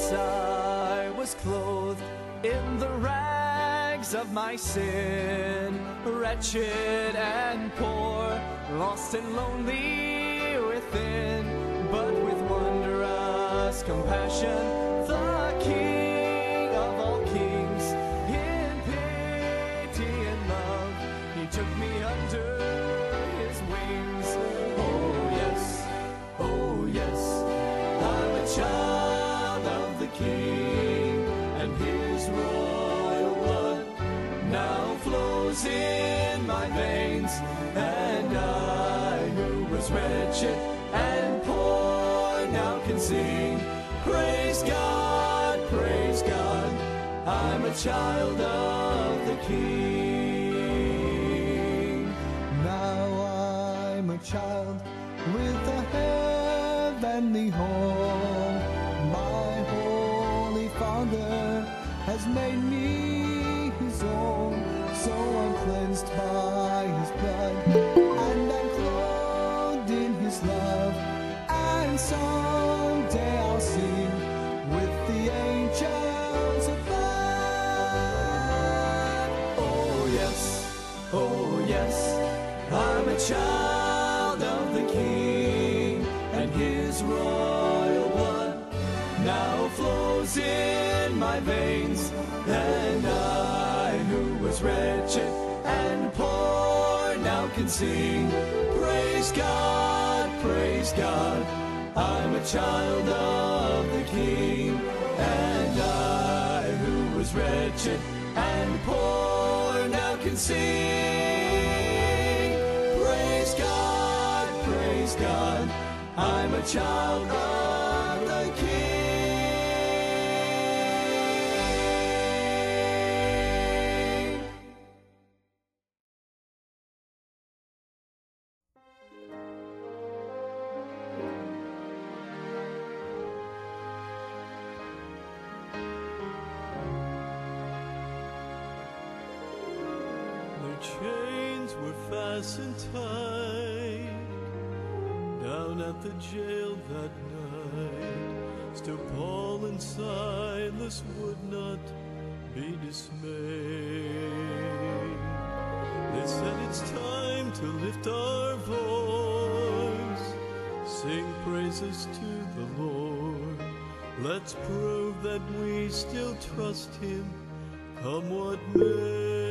once I was clothed in the rags of my sin, wretched and poor, lost and lonely within, but with wondrous compassion, the King of all kings, in pity and love, he took me under his wings. Oh yes, I'm a child of the King, and his royal blood now flows in my veins, and I, who was wretched and poor, now can sing, praise God, I'm a child of the King. Now I'm a child with a heavenly home. My Holy Father has made me his own, so I'm cleansed by his blood, and I'm clothed in his love, and someday I'll sing with the angels above. Oh yes, I'm a child of the King, and his royal blood now flows in my veins, and I, who was wretched and poor, now can sing, praise God, I'm a child of the King, and I, who was wretched and poor, now can sing, praise God, I'm a child of the King. Their chains were fastened tight down at the jail that night. Still Paul and Silas would not be dismayed. They said it's time to lift our voice, sing praises to the Lord. Let's prove that we still trust him, come what may.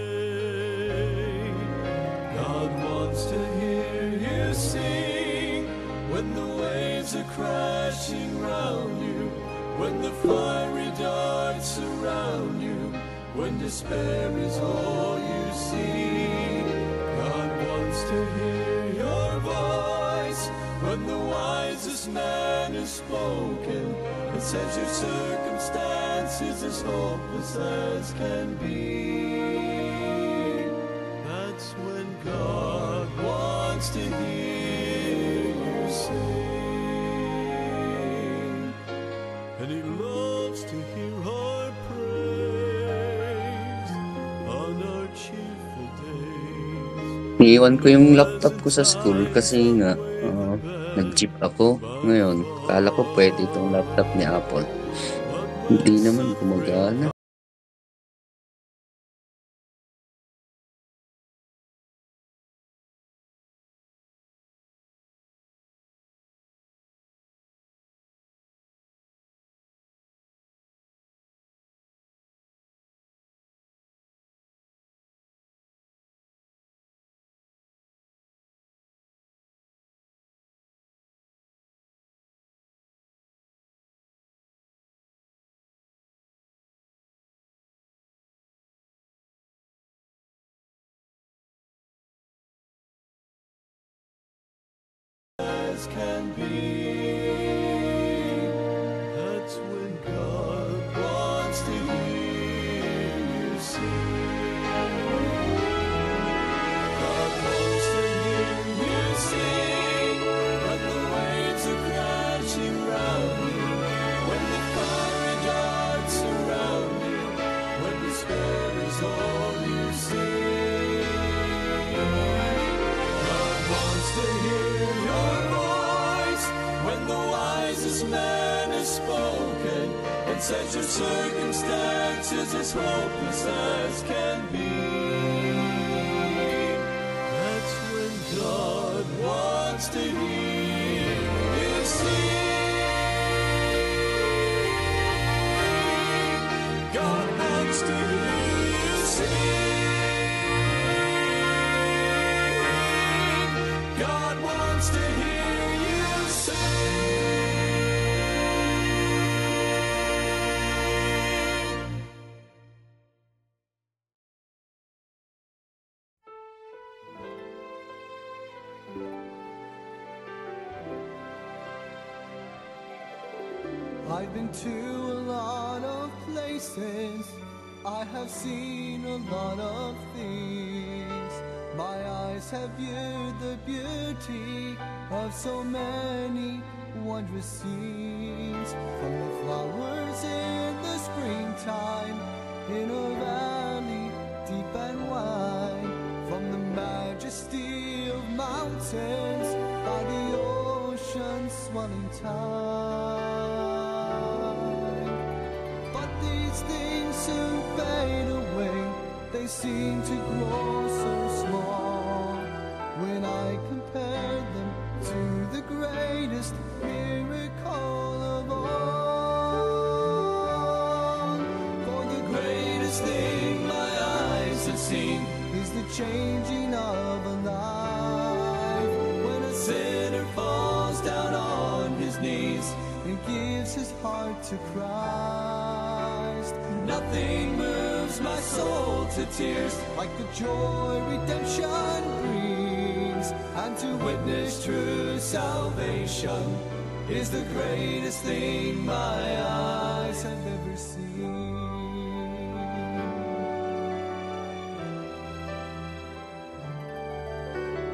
God wants to hear you sing when the waves are crashing round you, when the fiery darts surround you, when despair is all you see. God wants to hear your voice when the wisest man is spoken and says your circumstance is as hopeless as can be. That's when God wants to hear you sing, and he loves to hear our praise on our cheerful days. Iiwan ko yung laptop ko sa school kasi nga nag-jeep ako. Ngayon, kala ko pwede itong laptop ni Apple. Hindi naman gumagana. Can be. That's when God wants to hear you sing. God wants to hear you sing when the waves are crashing round you, when the fiery darts surround you, when despair is all you see. God wants to hear your voice says your circumstances as hopeless as can be. That's when God wants to hear you sing. God wants to hear you sing. God wants to hear you sing. I've been to a lot of places, I have seen a lot of things. My eyes have viewed the beauty of so many wondrous scenes. From the flowers in the springtime, in a valley deep and wide, from the majesty of mountains by the ocean's swelling tide. But these things soon fade away, they seem to grow so small when I compare them to the greatest miracle of all. For the greatest thing my eyes have seen is the changing of a life, when a sinner falls down on his knees and gives his heart to Christ. Nothing moves my soul to tears like the joy redemption brings, and to witness true salvation is the greatest thing my eyes have ever seen.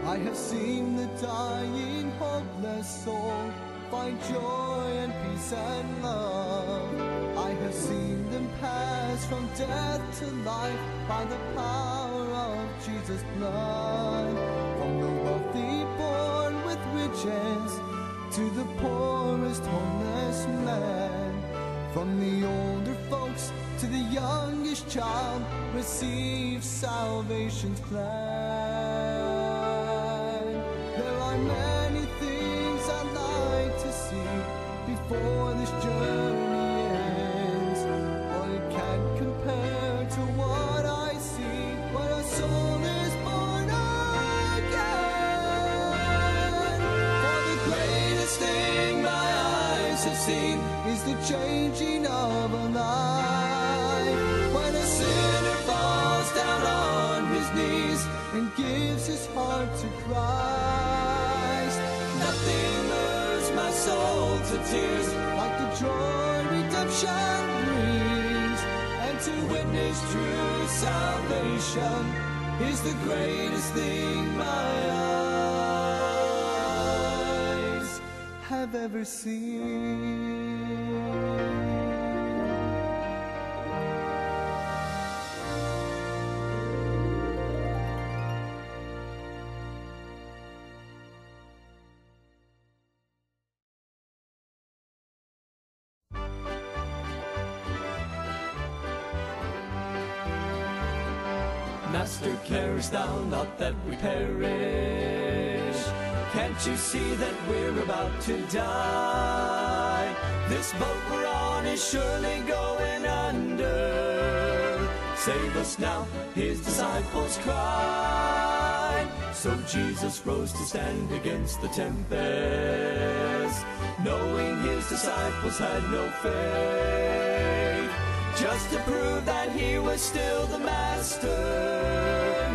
I have seen the dying, hopeless soul find joy and peace and love. I have seen them pass from death to life by the power of Jesus' blood. From the wealthy born with riches to the poorest homeless man, from the older folks to the youngest child, receive salvation's plan. There are many things I'd like to see before this journey ends, but it can't compare to what I see when a soul is born again. For the greatest thing my eyes have seen is the changing of a life, when a sinner falls down on his knees and gives his heart to Christ. Nothing moves my soul to tears like the joy redemption brings, and to witness true salvation is the greatest thing my eyes have ever seen. Master, carest thou not that we perish? Can't you see that we're about to die? This boat we're on is surely going under. Save us now, his disciples cried. So Jesus rose to stand against the tempest, knowing his disciples had no faith. Just to prove that he was still the master,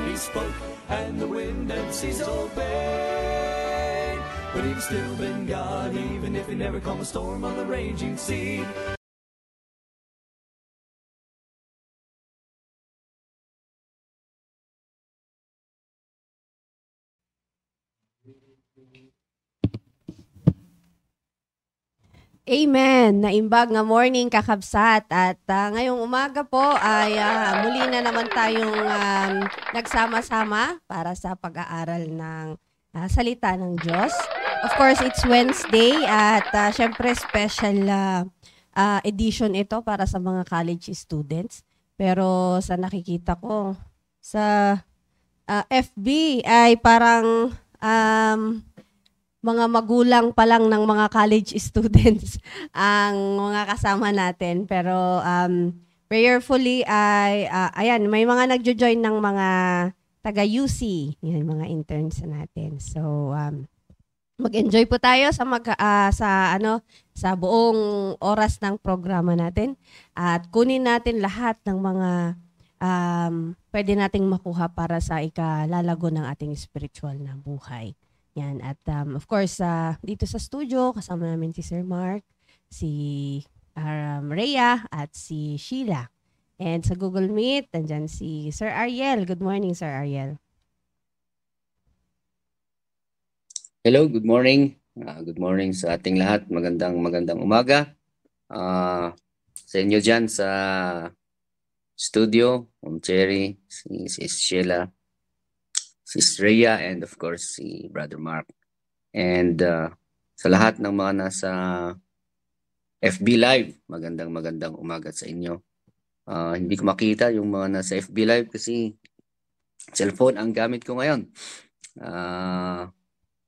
he spoke and the wind and seas obeyed. But he'd still been God, even if he never calmed the storm on the raging sea. Amen. Naimbag nga morning kakabsat at ngayong umaga po ay muli na naman tayong nagsama-sama para sa pag-aaral ng salita ng Diyos. Of course, it's Wednesday at syempre special edition ito para sa mga college students. Pero sa nakikita ko sa FB ay parang mga magulang pa lang ng mga college students ang mga kasama natin. Pero prayerfully ay ayan, may mga nagjo-join ng mga taga-UC, yan mga interns natin. So mag-enjoy po tayo sa sa buong oras ng programa natin at kunin natin lahat ng mga pwede nating makuha para sa ikalalago ng ating spiritual na buhay. Yan. At of course, dito sa studio, kasama namin si Sir Mark, si Rhea, at si Sheila. And sa Google Meet, nandyan si Sir Ariel. Good morning, Sir Ariel. Hello, good morning. Good morning sa ating lahat. Magandang umaga. Sa inyo dyan sa studio, Cherry, si Sheila, si Rhea, and of course si Brother Mark. And sa lahat ng mga nasa FB Live, magandang umaga sa inyo. Hindi ko makita yung mga nasa FB Live kasi cellphone ang gamit ko ngayon.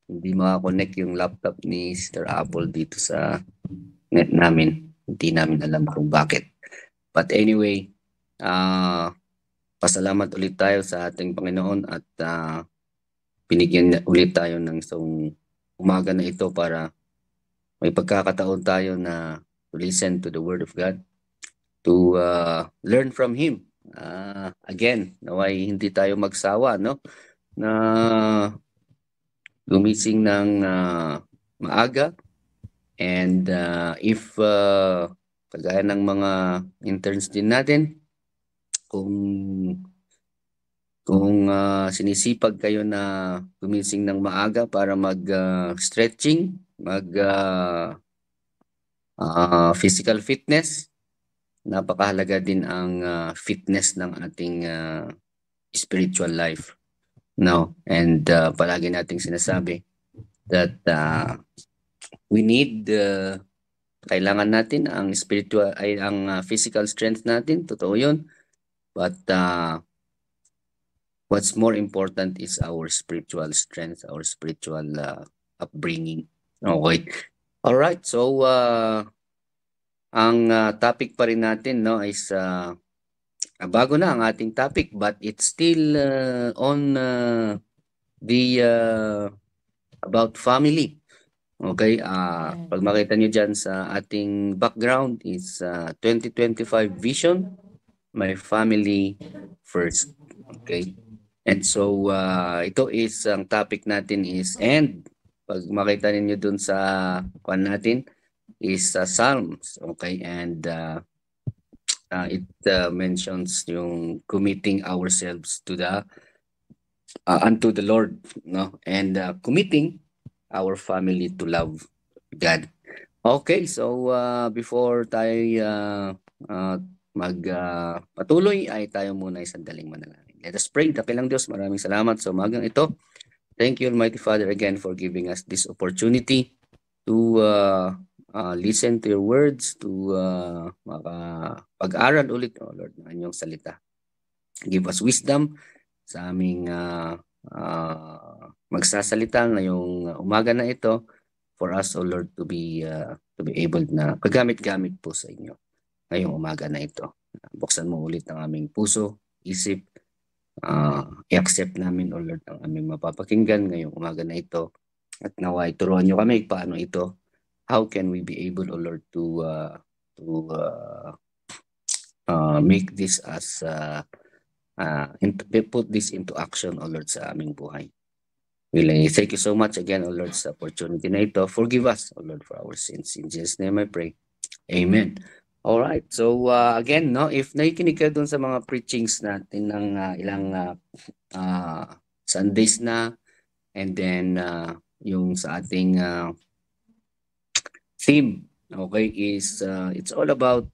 Hindi makakonect yung laptop ni Sir Apple dito sa net namin. Hindi namin alam kung bakit. But anyway, pasalamat ulit tayo sa ating Panginoon at binigyan ulit tayo ng isang umaga na ito para may pagkakataon tayo na to listen to the Word of God, to learn from Him. Again, naway hindi tayo magsawa, no? Na gumising ng maaga and if kagaya ng mga interns din natin, kung sinisipag kayo na gumising ng maaga para mag-stretching, physical fitness, napakahalaga din ang fitness ng ating spiritual life. No, and palagi nating sinasabi that we need kailangan natin ang spiritual ay ang physical strength natin, totoo 'yun. But what's more important is our spiritual strength, our spiritual upbringing. Okay. All right. So ang topic pa rin natin, no, is bago na ang ating topic, but it's still on the about family. Okay, pag makita nyo dyan sa ating background is 2025 vision, my family first. Okay, and so ito is ang topic natin is, and pag makita ninyo dun sa kwan natin is Psalms. Okay, and it mentions yung committing ourselves to the unto the Lord, no, and committing our family to love God. Okay, so before tayo magpatuloy ay tayo muna ay sandaling manalangin. Let us pray. Dakilang Diyos, maraming salamat sa umagang ito. Thank you, Almighty Father, again for giving us this opportunity to listen to your words, to pag-aral ulit, oh Lord, ng inyong salita. Give us wisdom sa aming magsasalita ngayong umaga na ito for us, oh Lord, to be able na kagamit-gamit po sa inyo ngayong umaga na ito. Buksan mo ulit ang aming puso, isip, i-accept namin, oh Lord, ang aming mapapakinggan ngayong umaga na ito. At naway turuan nyo kami paano ito. How can we be able, oh Lord, to make this as put this into action, oh Lord, sa aming buhay. Thank you so much again, oh Lord, sa opportunity na ito. Forgive us, oh Lord, for our sins. In Jesus' name I pray. Amen. All right. So again, no, if nakikinig ka dun sa mga preachings natin ng ilang Sundays na, and then yung sa ating theme, okay, is it's all about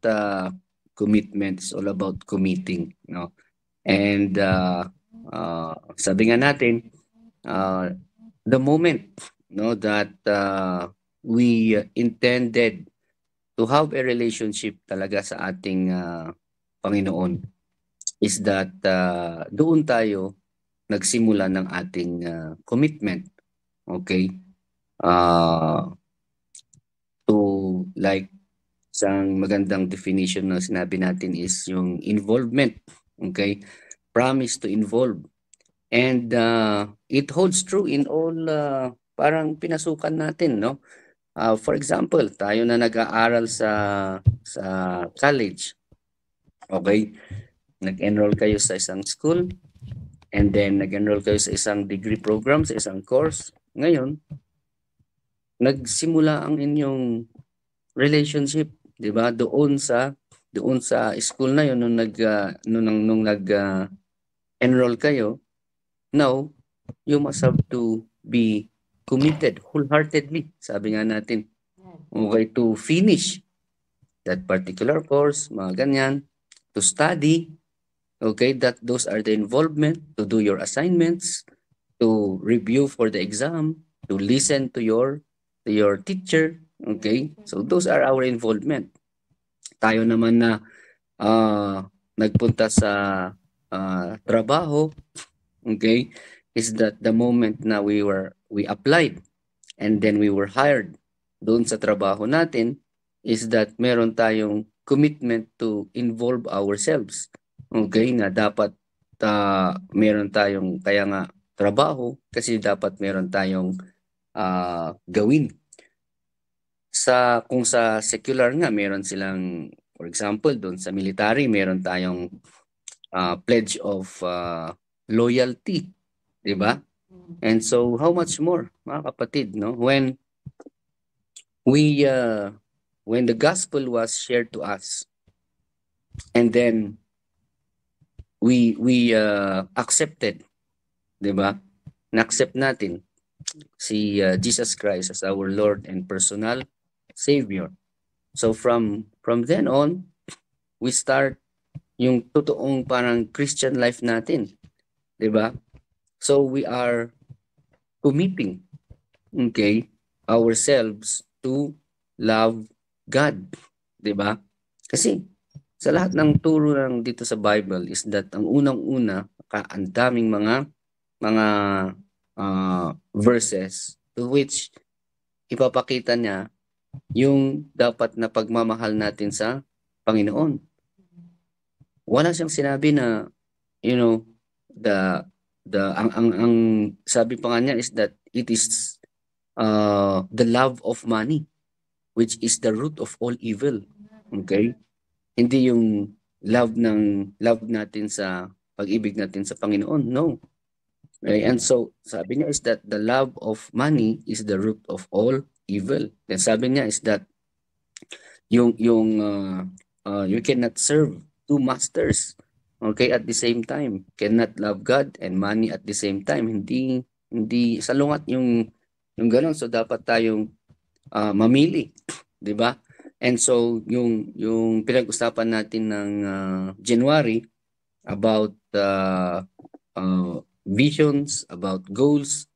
commitment. It's all about committing, no. And sabi nga natin, the moment, no, that we intended to have a relationship talaga sa ating Panginoon is that doon tayo nagsimula ng ating commitment. Okay? To like isang magandang definition na sinabi natin is yung involvement. Okay? Promise to involve. And it holds true in all parang pinasukan natin, no? For example, tayo na nag-aaral sa college. Okay? Nag-enroll kayo sa isang school and then nag-enroll kayo sa isang degree program, sa isang course. Ngayon, nagsimula ang inyong relationship, 'di ba? Doon sa school na 'yon nung nag-enroll kayo. Now, you must have to be committed wholeheartedly, sabi nga natin. Okay, to finish that particular course, mga ganyan, to study, okay, that those are the involvement, to do your assignments, to review for the exam, to listen to your teacher, okay? So those are our involvement. Tayo naman na nagpunta sa trabaho, okay, is that the moment na we applied and then we were hired doon sa trabaho natin is that meron tayong commitment to involve ourselves. Okay, na dapat meron tayong kaya nga trabaho kasi dapat meron tayong gawin. Kung sa secular nga meron silang, for example, doon sa military meron tayong pledge of loyalty, 'di ba? And so how much more, mga kapatid, no? When the gospel was shared to us and then we accepted, 'di ba? Na-accept natin si Jesus Christ as our Lord and personal Savior. So from then on, we start yung totoong parang Christian life natin, 'di ba? So we are committing, okay, ourselves to love God, 'di ba? Kasi sa lahat ng turo ng dito sa Bible is that ang unang-una, ang daming mga verses to which ipapakita niya yung dapat na pagmamahal natin sa Panginoon. Wala siyang sinabi na, you know, ang sabi pa nga niya is that it is the love of money which is the root of all evil. Okay? Hindi yung love natin sa pag-ibig natin sa Panginoon. No. Okay? And so sabi niya is that the love of money is the root of all evil. Then sabi niya is that you cannot serve two masters, okay, at the same time. Cannot love God and money at the same time. Hindi salungat yung gano'n. So dapat tayong mamili, 'di ba? And so yung pinag-usapan natin ng January about visions, about goals,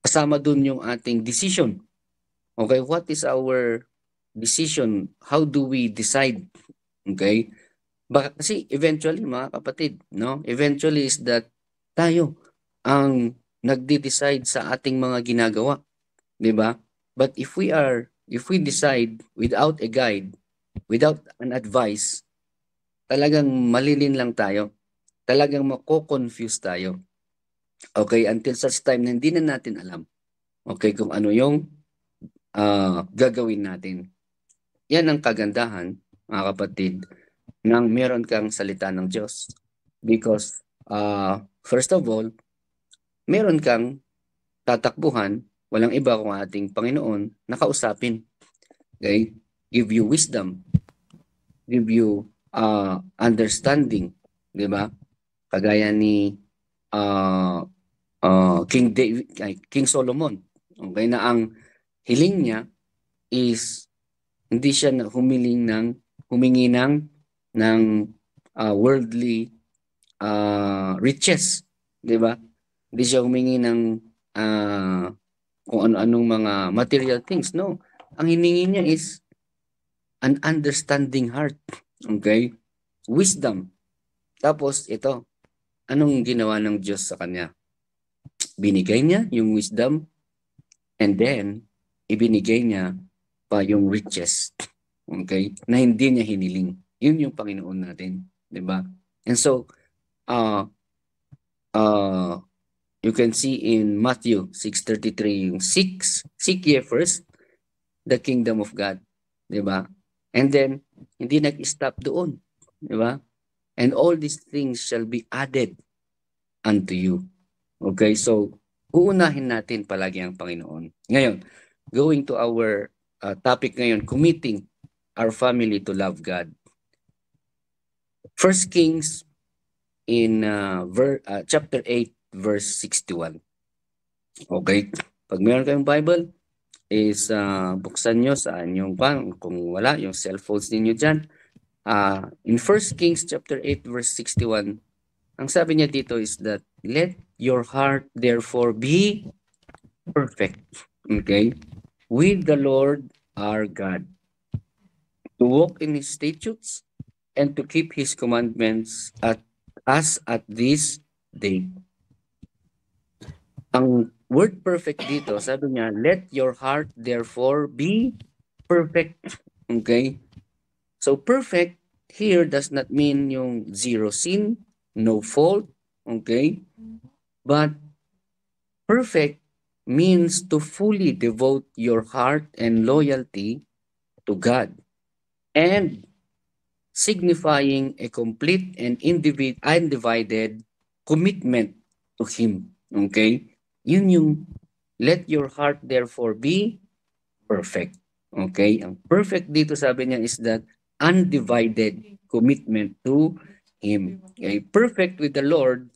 kasama dun yung ating decision. Okay, what is our decision? How do we decide? Okay? Baka kasi eventually, mga kapatid, no? Eventually is that tayo ang nagde-decide sa ating mga ginagawa, 'di ba? But if we decide without a guide, without an advice, talagang malilin lang tayo. Talagang mako-confuse tayo. Okay, until such time na hindi na natin alam, okay, kung ano yung gagawin natin. Yan ang kagandahan, mga kapatid, nang meron kang salita ng Diyos. Because, first of all, meron kang tatakbuhan, walang iba kung ating Panginoon, na kausapin. Okay? Give you wisdom. Give you understanding. Diba? Kagaya ni King Solomon. Okay, na ang hiling niya is hindi siya humingi ng worldly riches, 'di ba? Hindi siya humingi ng kung ano-anong mga material things, no. Ang hiningi niya is an understanding heart. Okay? Wisdom. Tapos ito, anong ginawa ng Diyos sa kanya? Binigay niya yung wisdom, and then ibinigay niya pa yung riches. Okay? Na hindi niya hiniling. Yun yung Panginoon natin. Diba? And so, you can see in Matthew 6:33, yung seek ye first the kingdom of God. Diba? And then, hindi nag-stop doon. Diba? And all these things shall be added unto you. Okay? So, uunahin natin palagi ang Panginoon. Ngayon, going to our topic ngayon, committing our family to love God. 1 Kings in chapter 8, verse 61. Okay? Pag meron kayong Bible, is buksan nyo sa inyong kung wala, yung cellphones ninyo dyan. In 1 Kings chapter 8, verse 61, ang sabi niya dito is that, let your heart therefore be perfect. Okay? With the Lord our God, to walk in His statutes and to keep His commandments at this day. Ang word perfect dito, sabi niya, let your heart therefore be perfect. Okay? So perfect here does not mean yung zero sin, no fault. Okay? But perfect means to fully devote your heart and loyalty to God, and signifying a complete and undivided commitment to Him. Okay? Yun yung let your heart therefore be perfect. Okay? Ang perfect dito sabi niya is that undivided commitment to Him. Okay? Perfect with the Lord,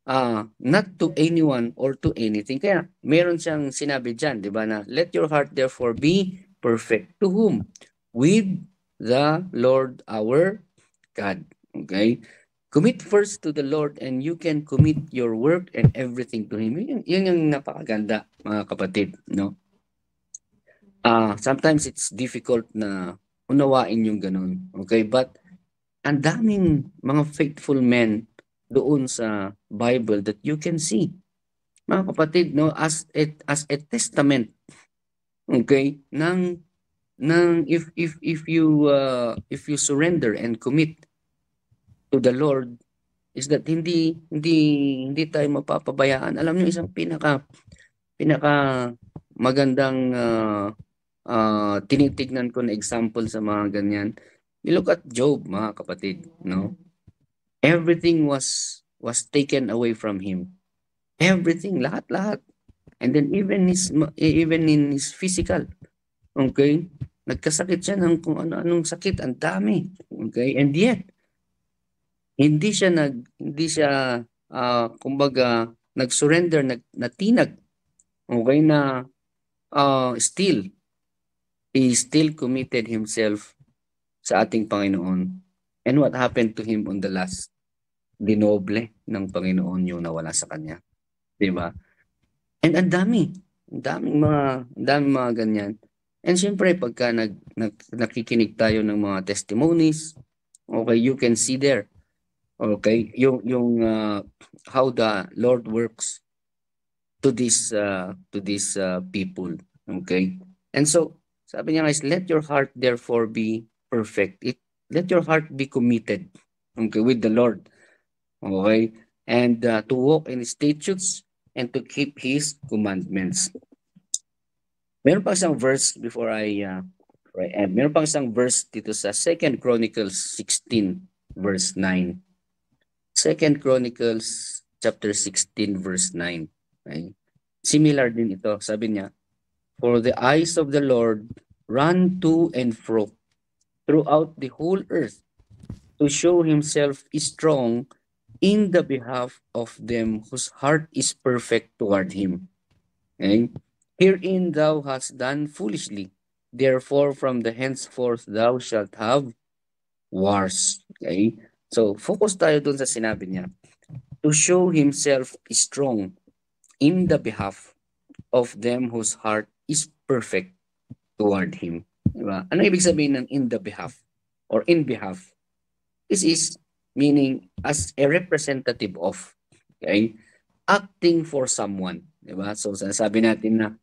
not to anyone or to anything. Kaya meron siyang sinabi dyan, di ba, na let your heart therefore be perfect. To whom? With the Lord our God. Okay? Commit first to the Lord and you can commit your work and everything to Him. Yun yung napakaganda, mga kapatid. No? Sometimes it's difficult na unawain yung ganun. Okay? But ang daming mga faithful men doon sa Bible that you can see. Mga kapatid, no, as a testament, okay, ng if you surrender and commit to the Lord, is that hindi tayo mapapabayaan. Alam niyo, isang pinaka magandang tinitignan ko na example sa mga ganyan. You look at Job, mga kapatid, no? Everything was taken away from him. Everything, lahat. And then even in his physical, okay? Nagkasakit siya ng kung ano-anong sakit, ang dami. Okay? And yet, hindi siya kumbaga nag-surrender, natinag. Okay, na he still committed himself sa ating Panginoon. And what happened to him on the last? Dinoble ng Panginoon yung nawala sa kanya. Diba? And ang daming mga ganyan. And syempre, pagka nakikinig tayo ng mga testimonies, okay, you can see there, okay, yung how the Lord works to these people, okay? And so, sabi niya guys, let your heart therefore be perfect. Let your heart be committed, okay, with the Lord, okay, and to walk in His statutes and to keep His commandments. Meron pa isang verse before I end. Meron pa isang verse dito sa 2 Chronicles 16 verse 9. 2 Chronicles chapter 16 verse 9. Okay? Similar din ito. Sabi niya, for the eyes of the Lord run to and fro throughout the whole earth to show Himself strong in the behalf of them whose heart is perfect toward Him. Okay? Herein thou hast done foolishly, therefore from the henceforth thou shalt have wars. Okay? So, focus tayo dun sa sinabi niya. To show Himself strong in the behalf of them whose heart is perfect toward Him. Diba? Ano ibig sabihin ng in the behalf or in behalf? This is meaning as a representative of, okay? Acting for someone, diba? So sabi natin na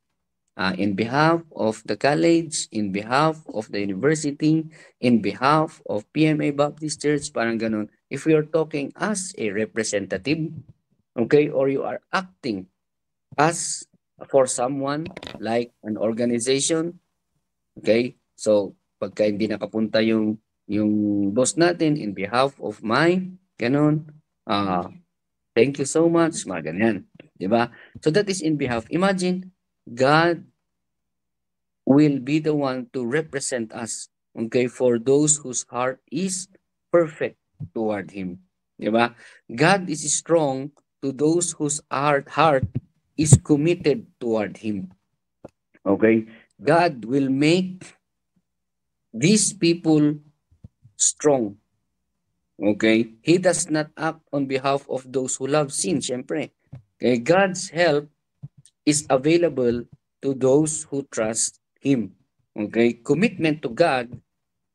in behalf of the college, in behalf of the university, in behalf of PMA Baptist Church, parang ganun. If we are talking as a representative, okay, or you are acting as for someone like an organization, okay? So pagka hindi nakapunta yung boss natin in behalf of my ganun, thank you so much, mga ganyan, 'di ba? So that is in behalf. Imagine God will be the one to represent us, okay, for those whose heart is perfect toward him, 'di ba? God is strong to those whose heart is committed toward him. Okay? God will make these people strong. Okay? He does not act on behalf of those who love sin, syempre. Okay? God's help is available to those who trust Him. Okay? Commitment to God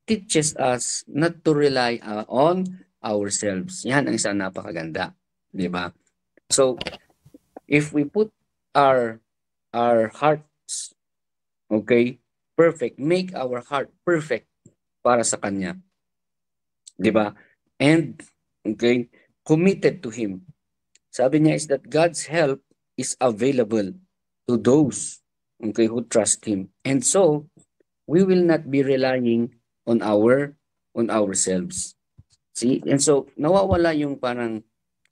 teaches us not to rely on ourselves. Yan ang isang napakaganda. Di ba? So, if we put our hearts, okay, perfect, make our heart perfect para sa Kanya. Di ba? And, okay, committed to Him. Sabi niya is that God's help is available to those, okay, who trust Him. And so, we will not be relying on ourselves. See? And so, nawawala yung parang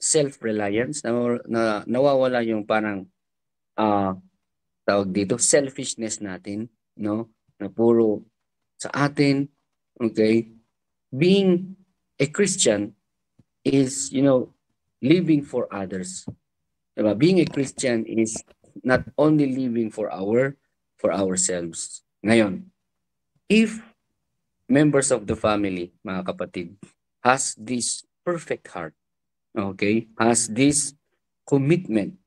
self-reliance, nawawala yung parang tawag dito, selfishness natin, no? Na puro sa atin, okay? Being a Christian is, living for others. Diba? Being a Christian is not only living for ourselves. Ngayon, if members of the family, mga kapatid, has this perfect heart, okay? Has this commitment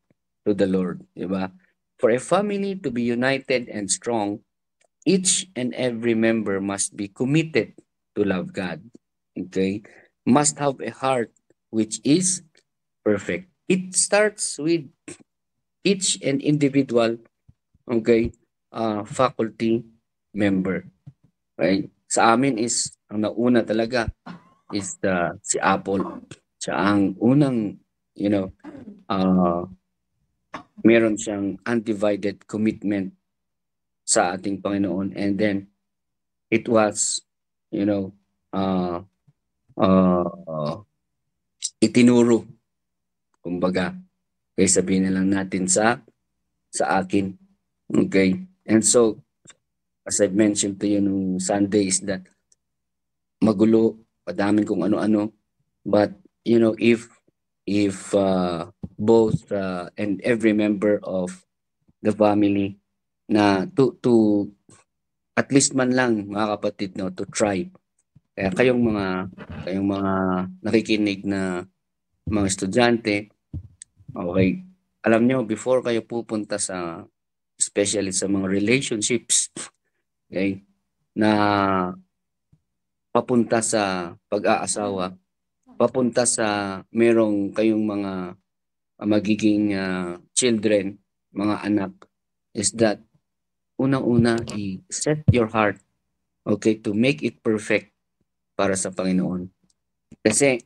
to the Lord, diba? For a family to be united and strong, each and every member must be committed to love God. Okay? Must have a heart which is perfect. It starts with each and individual, okay, faculty member. Right? Sa amin is, ang nauna talaga is si Apple. Siya ang unang, meron siyang undivided commitment sa ating Panginoon, and then it was itinuro, kumbaga, kaya sabihin na lang natin sa akin, okay? And so as I mentioned to you nung Sunday is that magulo, padaming kung ano-ano, but if both and every member of the family na to at least man lang, mga kapatid, no, to try. Kaya kayong mga nakikinig na mga estudyante, okay, alam nyo, before kayo pupunta sa, especially sa mga relationships, okay, na papunta sa pag-aasawa, papunta sa merong kayong mga magiging children, mga anak, is that unang-una, i-set your heart, okay, to make it perfect para sa Panginoon. Kasi,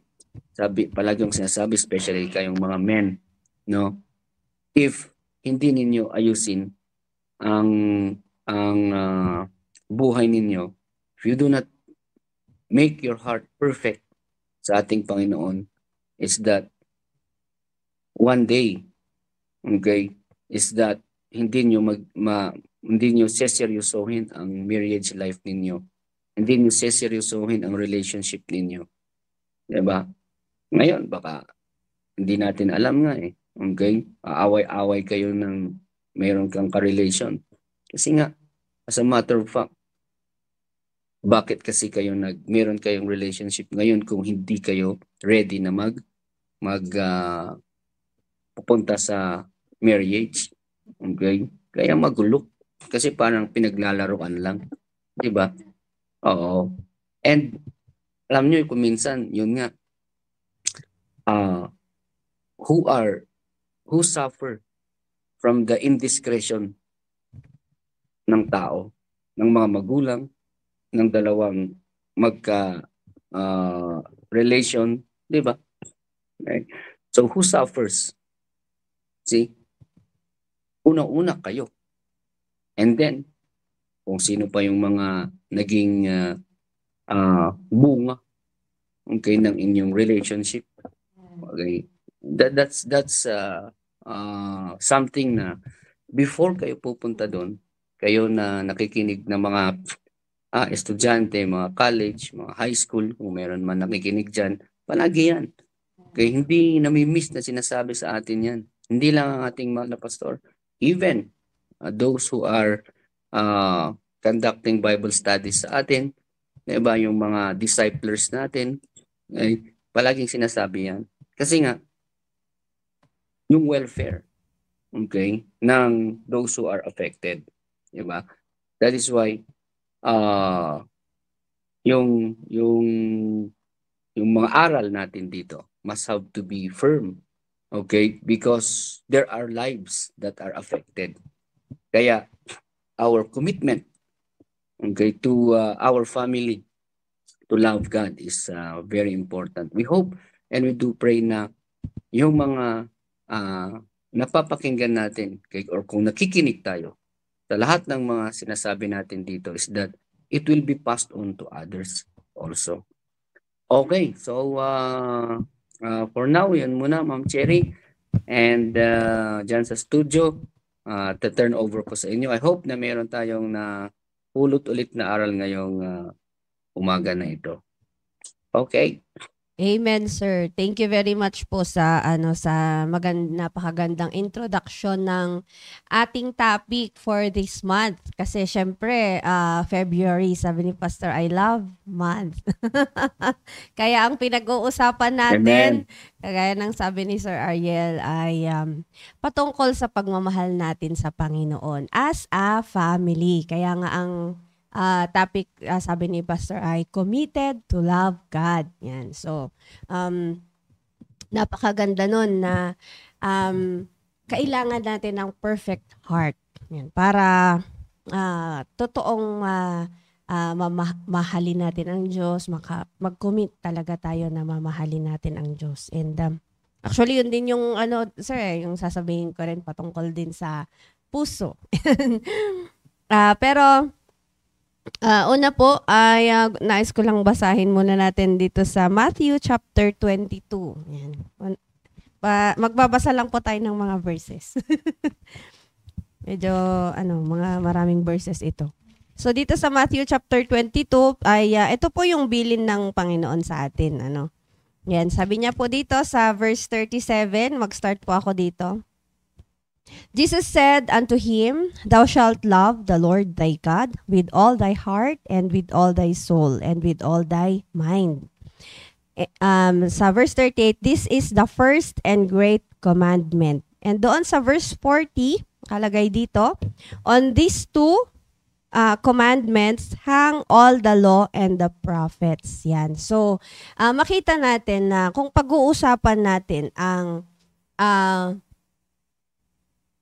palagi yung sinasabi, especially kayong mga men, no? If hindi ninyo ayusin ang buhay ninyo, if you do not make your heart perfect sa ating Panginoon, is that one day, okay, is that hindi nyo seseryosohin ang marriage life ninyo. Hindi nyo seseryosohin ang relationship ninyo. Diba? Ngayon, baka hindi natin alam nga eh. Okay? Aaway-away kayo ng mayroon kang ka-relation. Kasi nga, as a matter of fact, bakit kasi kayo meron kayong relationship ngayon kung hindi kayo ready na pupunta sa marriage? Okay? Kaya magulo. Kasi parang pinaglalaroan lang. 'Di ba? Oo. And alam niyo kung minsan, yun nga, ah, who suffer from the indiscretion ng tao, ng mga magulang, ng dalawang magka relation, 'di ba? Right? So who suffers? See? Unang-una kayo. And then kung sino pa yung mga naging bunga, okay, ng inyong relationship. Okay? That's something na before kayo pupunta doon, kayo na nakikinig ng mga estudyante, mga college, mga high school, kung meron man nakikinig dyan, palagi yan. Okay, hindi nami-miss na sinasabi sa atin yan. Hindi lang ang ating mga pastor. Even those who are conducting Bible studies sa atin, diba, yung mga disciples natin, ay palaging sinasabi yan. Kasi nga, yung welfare, okay, ng those who are affected. Diba? That is why, yung mga aral natin dito must have to be firm. Okay? Because there are lives that are affected. Kaya, our commitment, okay, to our family, to love God is very important. We hope and we do pray na yung mga napapakinggan natin or kung nakikinig tayo sa lahat ng mga sinasabi natin dito is that it will be passed on to others also. Okay, so for now, yan muna, Ma'am Cherry. And dyan sa studio, turn over ko sa inyo. I hope na meron tayong pulot ulit na aral ngayong umaga na ito. Okay. Amen, sir. Thank you very much po sa napakagandang introduction ng ating topic for this month. Kasi syempre, February, sabi ni Pastor, I love month. Kaya ang pinag-uusapan natin, kagaya ng sabi ni Sir Ariel, ay patungkol sa pagmamahal natin sa Panginoon as a family. Kaya nga ang topic, sabi ni Pastor, ay committed to love God. Yan. So, napakaganda nun na kailangan natin ng perfect heart. Yan. Para totoong mamahalin natin ang Diyos, mag-commit talaga tayo na mamahalin natin ang Diyos. And actually, yun din yung, sir, yung sasabihin ko rin patungkol din sa puso. Pero, una po ay nais ko lang basahin muna natin dito sa Matthew chapter 22. Yan. Magbabasa lang po tayo ng mga verses. Medyo mga maraming verses ito. So dito sa Matthew chapter 22 ay ito po yung bilin ng Panginoon sa atin, Yan, sabi niya po dito sa verse 37, mag-start po ako dito. Jesus said unto him, Thou shalt love the Lord thy God with all thy heart and with all thy soul and with all thy mind. Sa verse 38, this is the first and great commandment. And doon sa verse 40, kalagay dito, on these two commandments hang all the law and the prophets. Yan. So, makita natin na kung pag-uusapan natin ang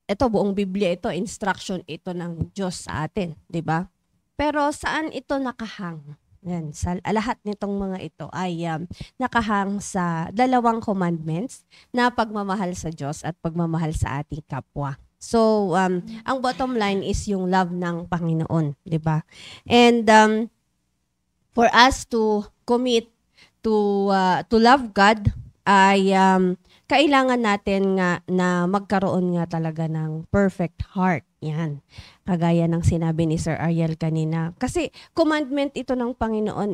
ito, buong Biblia ito, instruction ito ng Diyos sa atin, di ba? Pero saan ito nakahang? Yan, sa lahat nitong mga ito ay nakahang sa dalawang commandments na pagmamahal sa Diyos at pagmamahal sa ating kapwa. So, ang bottom line is yung love ng Panginoon, di ba? And for us to commit to love God ay kailangan natin nga na magkaroon nga talaga ng perfect heart. Yan. Kagaya ng sinabi ni Sir Ariel kanina. Kasi commandment ito ng Panginoon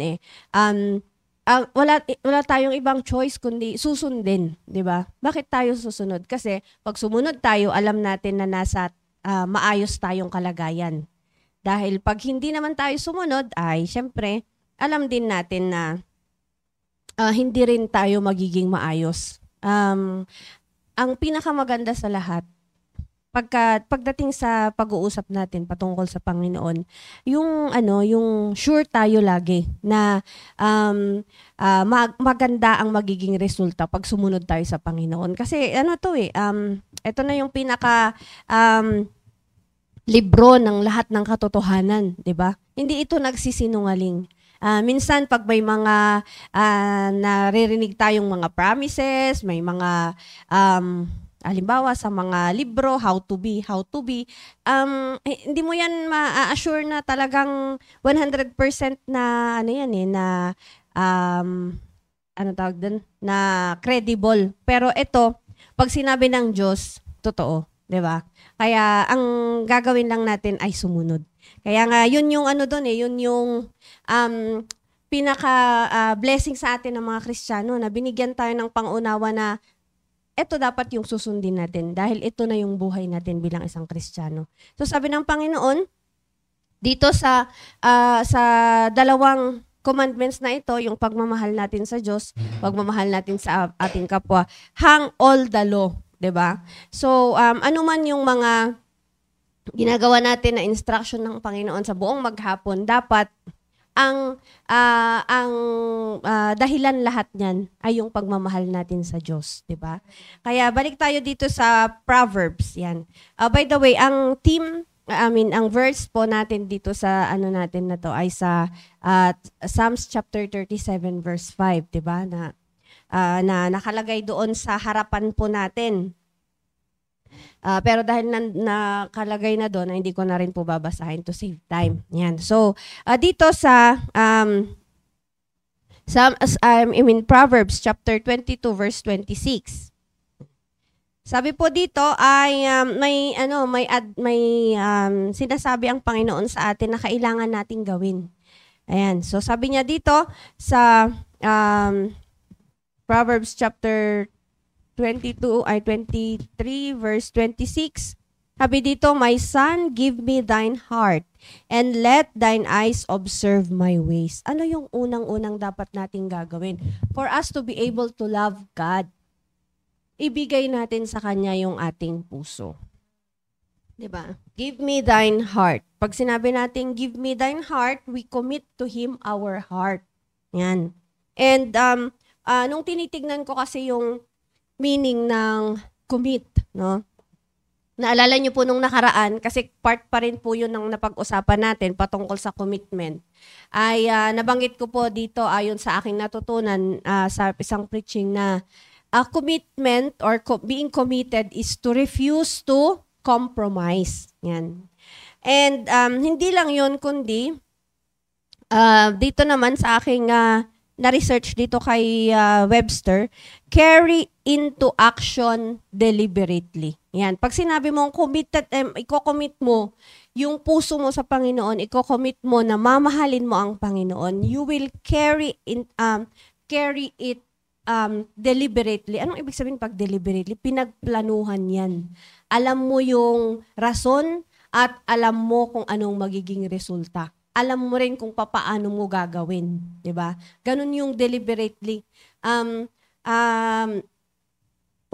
wala tayong ibang choice kundi susundin, 'di ba? Bakit tayo susunod? Kasi pag sumunod tayo, alam natin na nasa maayos tayong kalagayan. Dahil pag hindi naman tayo sumunod, ay syempre, alam din natin na hindi rin tayo magiging maayos. Ang pinakamaganda sa lahat, pagdating sa pag-uusap natin patungkol sa Panginoon, yung sure tayo lagi na maganda ang magiging resulta pag sumunod tayo sa Panginoon. Kasi ito na yung pinaka libro ng lahat ng katotohanan, 'di ba? Hindi ito nagsisinungaling. Minsan pag may mga naririnig tayong mga promises, may mga halimbawa sa mga libro, how to be, hindi mo yan ma-assure na talagang 100% na na credible. Pero ito, pag sinabi ng Diyos, totoo, 'di ba? Kaya ang gagawin lang natin ay sumunod. Kaya nga yun yung yun yung pinaka blessing sa atin ng mga Kristiyano na binigyan tayo ng pangunawa na ito dapat yung susundin natin dahil ito na yung buhay natin bilang isang Kristiyano. So sabi ng Panginoon dito sa dalawang commandments na ito, yung pagmamahal natin sa Diyos, pagmamahal natin sa ating kapwa, hang all the law, 'di ba? So ano man yung mga ginagawa natin na instruction ng Panginoon sa buong maghapon, dapat ang dahilan lahat niyan ay yung pagmamahal natin sa Diyos, 'di ba? Kaya balik tayo dito sa Proverbs, 'yan. By the way, ang ang verse po natin dito sa natin na to ay sa Psalms chapter 37 verse 5, 'di ba? Na nakalagay doon sa harapan po natin. Pero dahil nakalagay na doon, hindi ko na rin po babasahin to save time. Yan. So, dito sa Proverbs chapter 22 verse 26. Sabi po dito ay may sinasabi ang Panginoon sa atin na kailangan nating gawin. Ayan. So, sabi niya dito sa Proverbs chapter 23 verse 26. Sabi dito, "My son, give me thine heart, and let thine eyes observe my ways." Ano yung unang-unang dapat nating gagawin? For us to be able to love God, ibigay natin sa Kanya yung ating puso. 'Di ba? Give me thine heart. Pag sinabi natin, give me thine heart, we commit to Him our heart. Yan. And nung tinitignan ko kasi yung meaning ng commit, no? Naalala niyo po nung nakaraan, kasi part pa rin po yun ng napag-usapan natin patungkol sa commitment, ay nabanggit ko po dito ayon sa aking natutunan sa isang preaching na commitment or being committed is to refuse to compromise. Yan. And hindi lang yun, kundi dito naman sa aking na-research dito kay Webster, carry into action deliberately. Yan. Pag sinabi mong committed, i-commit mo yung puso mo sa Panginoon, i-commit mo na mamahalin mo ang Panginoon, you will carry it deliberately. Anong ibig sabihin pag deliberately? Pinagplanuhan yan. Alam mo yung rason at alam mo kung anong magiging resulta. Alam mo rin kung paano mo gagawin, 'di ba? Ganun yung deliberately.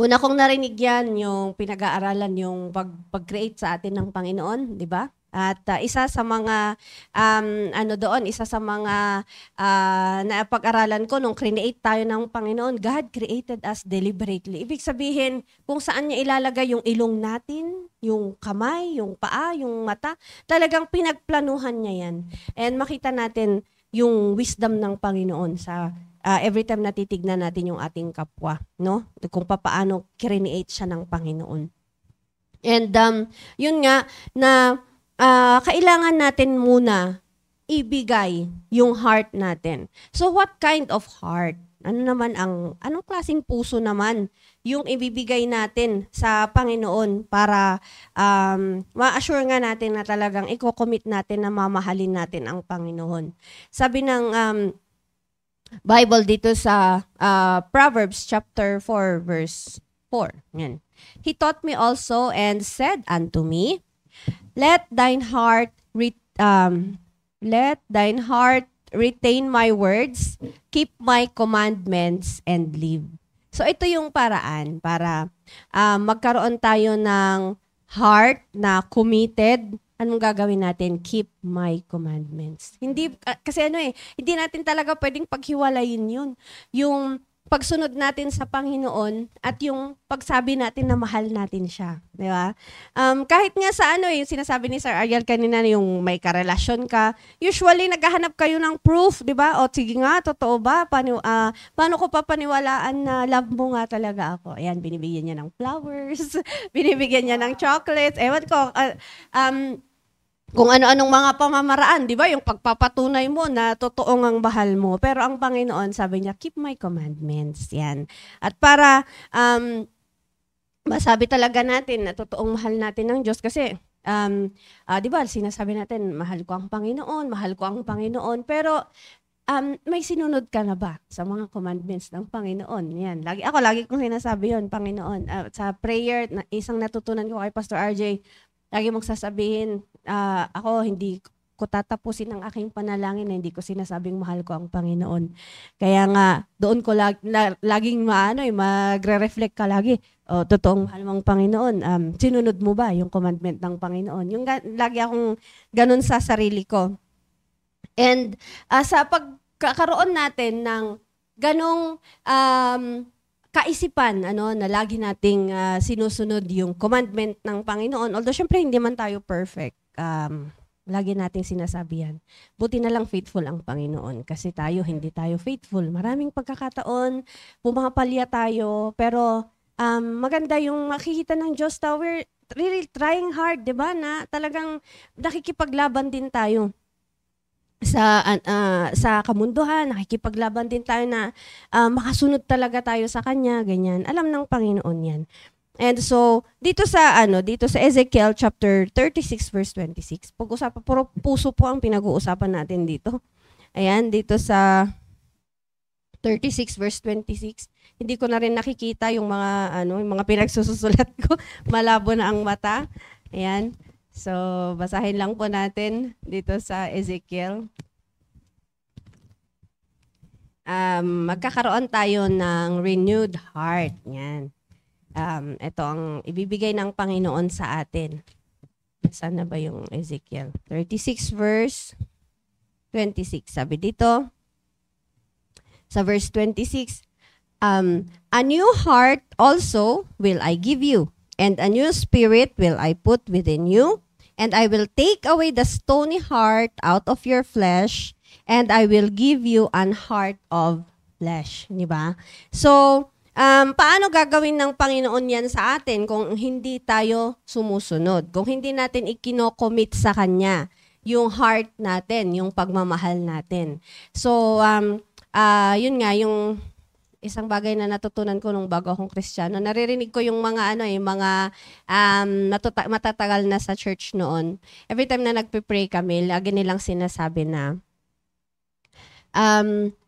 Una kong narinig yan, yung pinag-aaralan, yung pag-create sa atin ng Panginoon, 'di ba? At isa sa mga isa sa mga napag-aralan ko nung create tayo ng Panginoon, God created us deliberately. Ibig sabihin, kung saan niya ilalagay yung ilong natin, yung kamay, yung paa, yung mata, talagang pinagplanuhan niya yan. And makita natin yung wisdom ng Panginoon sa every time na titignan natin yung ating kapwa, no? Kung paano create siya ng Panginoon. And yun nga na kailangan natin muna ibigay yung heart natin. So what kind of heart? Anong klaseng puso naman yung ibibigay natin sa Panginoon para ma-assure nga natin na talagang i-commit natin na mamahalin natin ang Panginoon. Sabi ng Bible dito sa Proverbs chapter 4 verse 4. Yan. "He taught me also and said unto me, Let thine heart retain my words, keep my commandments, and live." So ito yung paraan para magkaroon tayo ng heart na committed, anong gagawin natin? Keep my commandments. Hindi, kasi hindi natin talaga pwedeng paghiwalayin yun. Yung pagsunod natin sa Panginoon at yung pagsabi natin na mahal natin siya. Di ba? Kahit nga sa yung sinasabi ni Sir Ariel kanina, yung may karelasyon ka, usually naghahanap kayo ng proof, di ba? O sige nga, totoo ba? Paano ko papaniwalaan na love mo nga talaga ako? Ayan, binibigyan niya ng flowers, binibigyan niya ng chocolates, ewan ko, kung ano-anong mga pamamaraan, di ba? Yung pagpapatunay mo na totoo ngang bahal mo. Pero ang Panginoon, sabi niya, keep my commandments. Yan. At para masabi talaga natin na totoong mahal natin ng Diyos kasi, di ba, sinasabi natin, mahal ko ang Panginoon, mahal ko ang Panginoon. Pero, may sinunod ka na ba sa mga commandments ng Panginoon? Yan. Lagi kong sinasabi yun, Panginoon. Sa prayer, isang natutunan ko kay Pastor RJ, lagi mong sasabihin, ako hindi ko tatapusin ang aking panalangin na hindi ko sinasabing mahal ko ang Panginoon. Kaya nga, doon ko laging magre-reflect ka lagi. O, totoong mahal mong Panginoon. Sinunod mo ba yung commandment ng Panginoon? Yung lagi akong ganun sa sarili ko. And sa pagkakaroon natin ng ganong kaisipan na lagi nating sinusunod yung commandment ng Panginoon. Although syempre hindi man tayo perfect. Lagi nating sinasabi yan. Buti na lang faithful ang Panginoon kasi hindi tayo faithful. Maraming pagkakataon, pumapalya tayo, pero maganda yung makikita ng Diyos na we're really trying hard, di ba? Na talagang nakikipaglaban din tayo sa kamunduhan, nakikipaglaban din tayo na makasunod talaga tayo sa Kanya, ganyan. Alam ng Panginoon yan. And so, dito sa Ezekiel chapter 36 verse 26, pag-usapan, puro puso po ang pinag-uusapan natin dito. Ayan, dito sa 36 verse 26, hindi ko na rin nakikita yung mga pinagsusulat ko. Malabo na ang mata. Ayan. So, basahin lang po natin dito sa Ezekiel. Magkakaroon tayo ng renewed heart. Yan. Ito ang ibibigay ng Panginoon sa atin. Saan na ba yung Ezekiel? 36 verse 26. Sabi dito, sa verse 26, a new heart also will I give you, and a new spirit will I put within you, and I will take away the stony heart out of your flesh, and I will give you an heart of flesh. Di ba? So, paano gagawin ng Panginoon yan sa atin kung hindi tayo sumusunod? Kung hindi natin ikinocommit sa Kanya yung heart natin, yung pagmamahal natin. So, yun nga, yung isang bagay na natutunan ko nung bago akong Kristiyano, naririnig ko yung mga matatagal na sa church noon. Every time na nagpe-pray kami, lagi nilang sinasabi na,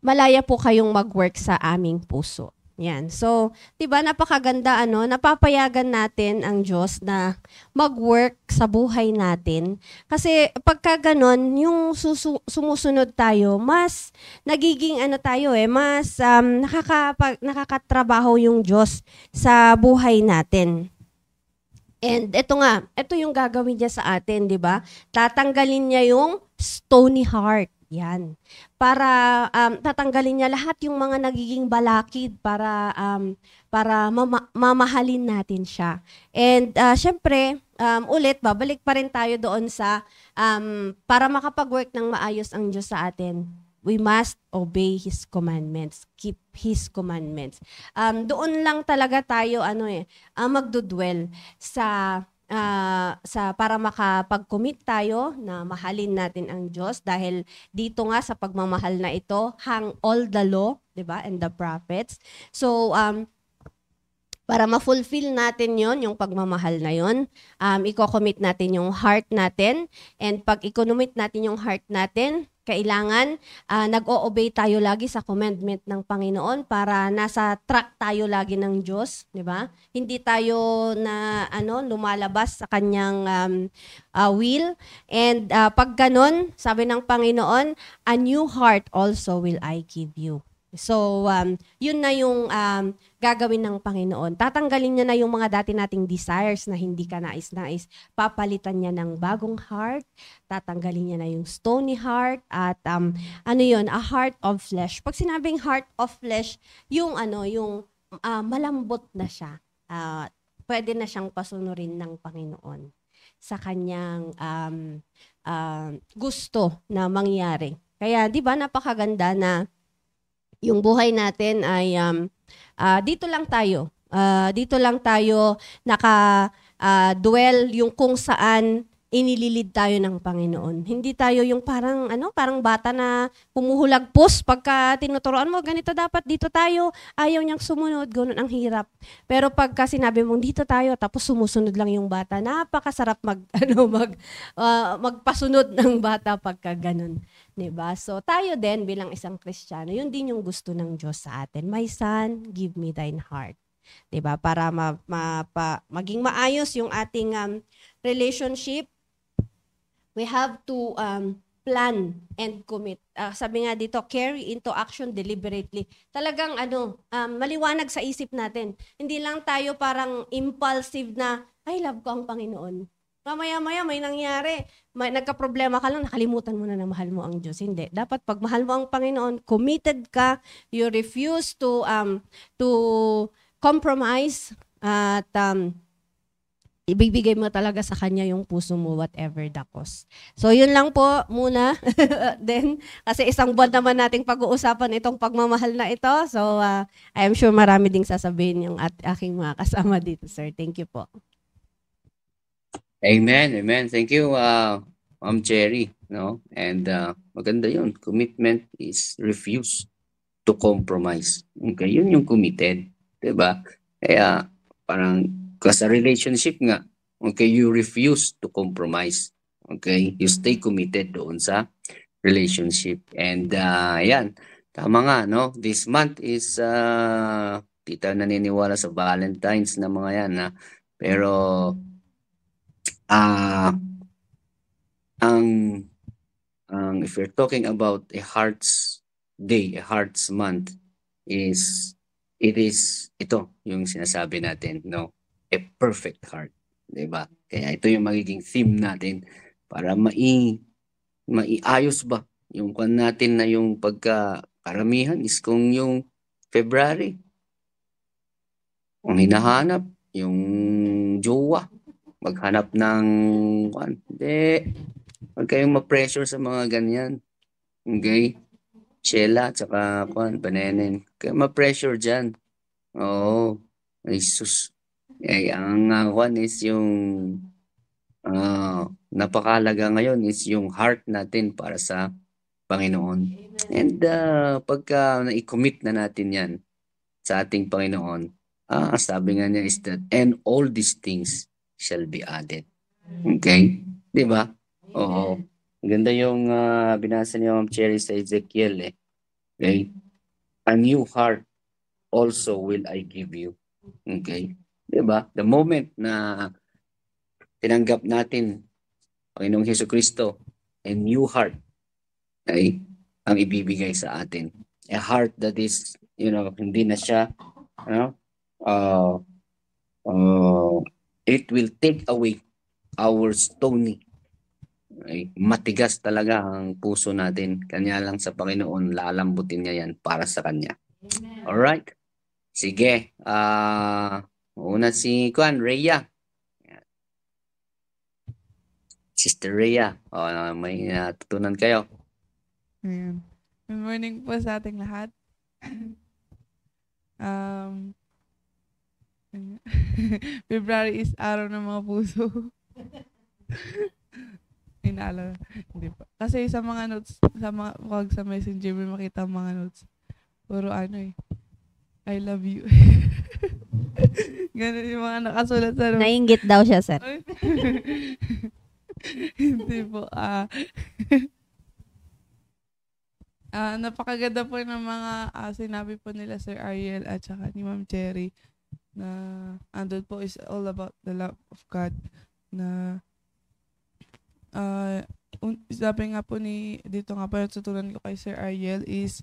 malaya po kayong mag-work sa aming puso. Yan. So, 'di ba napakaganda napapayagan natin ang Diyos na mag-work sa buhay natin. Kasi pagka ganon, yung sumusunod tayo, mas nagiging mas nakakatrabaho yung Diyos sa buhay natin. And ito yung gagawin niya sa atin, 'di ba? Tatanggalin niya yung stony heart. Yan. Para tatanggalin niya lahat yung mga nagiging balakid para mamahalin natin siya. And syempre, ulit, babalik pa rin tayo doon sa para makapag-work ng maayos ang Diyos sa atin, we must obey His commandments, keep His commandments. Doon lang talaga tayo magdudwell sa para makapag-commit tayo na mahalin natin ang Diyos dahil dito nga sa pagmamahal na ito hang all the law, 'di ba, and the prophets. So para ma-fulfill natin yung pagmamahal na yon, i-commit natin yung heart natin, and pag i-commit natin yung heart natin, kailangan nag-o-obey tayo lagi sa commandment ng Panginoon para nasa track tayo lagi ng Diyos, 'di ba? Hindi tayo na lumalabas sa kanyang will. And pag ganon, sabi ng Panginoon, a new heart also will I give you. So, yun na yung gagawin ng Panginoon. Tatanggalin niya na yung mga dati nating desires na hindi ka nais-nais. Papalitan niya ng bagong heart. Tatanggalin niya na yung stony heart. At ano yun, a heart of flesh. Pag sinabing heart of flesh, yung malambot na siya. Pwede na siyang pasunurin ng Panginoon sa kanyang gusto na mangyari. Kaya, di ba, napakaganda na yung buhay natin ay dito lang tayo. Dito lang tayo naka-dwell yung kung saan inililid tayo ng Panginoon. Hindi tayo yung parang bata na humuhulagpos pagka tinuturoan mo, ganito dapat, dito tayo, ayaw niyang sumunod, ganun ang hirap. Pero pagka sinabi mong dito tayo, tapos sumusunod lang yung bata, napakasarap magpasunod ng bata pagka ganun. Diba? So tayo din bilang isang Kristiyano, yun din yung gusto ng Diyos sa atin. My son, give me thine heart. Diba? Para maging maayos yung ating relationship, we have to plan and commit. Sabi nga dito, carry into action deliberately. Talagang maliwanag sa isip natin. Hindi lang tayo parang impulsive na, ay, love ko ang Panginoon. Mamaya-maya may nangyari. Nagka-problema ka lang, nakalimutan mo na mahal mo ang Diyos. Hindi. Dapat pag mahal mo ang Panginoon, committed ka, you refuse to compromise, at ibibigay mo talaga sa Kanya yung puso mo, whatever the cost. So, yun lang po muna. Then, kasi isang buwan naman nating pag-uusapan itong pagmamahal na ito. So, I am sure marami ding sasabihin yung aking mga kasama dito, sir. Thank you po. Amen, amen. Thank you, Ma'am Cherry. No? And maganda yun. Commitment is refuse to compromise. Okay, yun yung committed. Diba? Kaya parang sa relationship nga, okay, you refuse to compromise. Okay? You stay committed doon sa relationship. And yan, tama nga, no? This month is, di tayo naniniwala sa Valentine's na mga yan, ha? Pero, if we're talking about a heart's day, a heart's month, it is ito yung sinasabi natin, no? A perfect heart, di ba? Kaya ito yung magiging theme natin para maiayos ba yung kwan natin na yung pagkakaramihan is kung yung February, ang hinahanap, yung jowa, maghanap ng hindi. Huwag kayong ma-pressure sa mga ganyan. Okay? Sheila, tsaka Banenen. Kaya ma-pressure dyan. Oo. Jesus. Ang is yung napakalaga ngayon is yung heart natin para sa Panginoon. And pagka na-commit na natin yan sa ating Panginoon, sabi nga niya is that, and all these things shall be added. Okay? Di ba? Oo. Ganda yung binasa niya Ma'am Cherry sa Ezekiel eh. Okay? A new heart also will I give you. Okay? Di ba? The moment na tinanggap natin Panginoong Hesukristo, a new heart ay ang ibibigay sa atin. A heart that is, hindi na siya, it will take away our stony. Ay, matigas talaga ang puso natin. Kanya lang sa Panginoon, lalambutin niya yan para sa Kanya. Alright? Sige. Una si Rhea. Sister Rhea. May natutunan kayo. Ayan. Good morning po sa ating lahat. February is araw ng mga puso. Inaalala. Hindi pa. Kasi sa mga notes, wag sa messenger, may makita ang mga notes. Puro I love you. Ganun yung mga nakasulat sa notes. Nainggit daw siya, sir. Hindi po. Napakaganda po ng mga sinabi po nila Sir Ariel at saka ni Ma'am Cherry na andun po is all about the love of God na sabi nga po dito nga po yung tutunan ko kay Sir Ariel is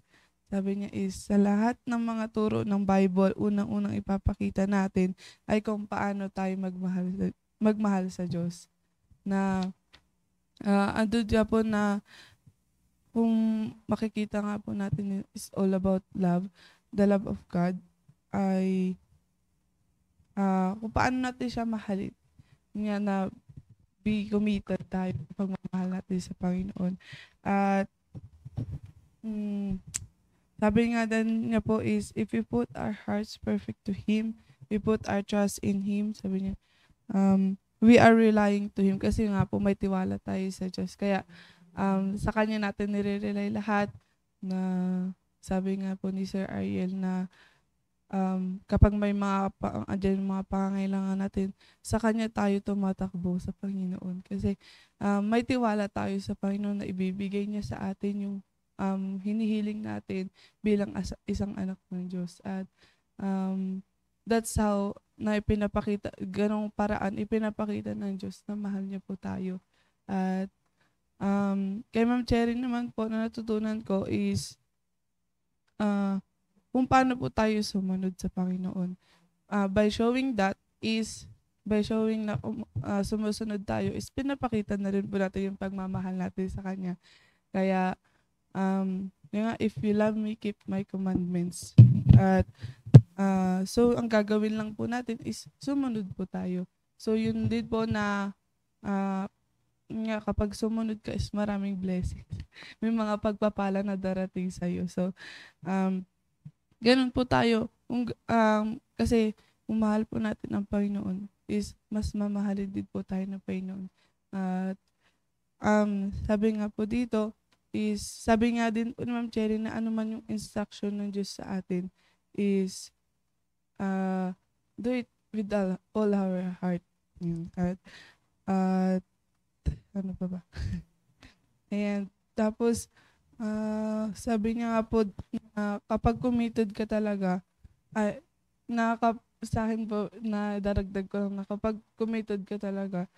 Sabi niya is, sa lahat ng mga turo ng Bible, unang-unang ipapakita natin ay kung paano tayo magmahal sa Diyos. Na andun niya po na kung makikita nga po natin is all about love, the love of God, ay kung paano natin siya mahalin. Nga na be committed tayo sa pagmamahal natin sa Panginoon. At sabi nga din niya po is, if we put our hearts perfect to Him, we put our trust in Him, sabi niya, we are relying to Him. Kasi nga po may tiwala tayo sa Diyos. Kaya sa Kanya natin nire-rely lahat, na sabi nga po ni Sir Ariel na kapag may mga pangangailangan natin, sa Kanya tayo tumatakbo, sa Panginoon. Kasi may tiwala tayo sa Panginoon na ibibigay niya sa atin yung hinihiling natin bilang isang anak ng Diyos. At that's how na ipinapakita, ganong paraan ipinapakita ng Diyos na mahal niya po tayo. At kay Ma'am Cherry naman po, na natutunan ko is kung paano po tayo sumunod sa Panginoon. By showing na sumusunod tayo is pinapakita na rin po natin yung pagmamahal natin sa Kanya. Kaya if you love me, keep my commandments. At so ang gagawin lang po natin is sumunod po tayo. So yun din po na kapag sumunod ka is maraming blessings. May mga pagpapala na darating sa iyo. So ganun po tayo. Kasi kung mahal po natin ang Panginoon is mas mamahalin din po tayo ng Panginoon. At sabi nga po dito is, sabi nga din po ni Ma'am Cherry na ano man yung instruction ng Diyos sa atin is do it with all our heart. At ano pa ba? Ayan. Tapos sabi niya nga po na kapag committed ka talaga, sa akin po, na daragdag ko lang na kapag committed ka talaga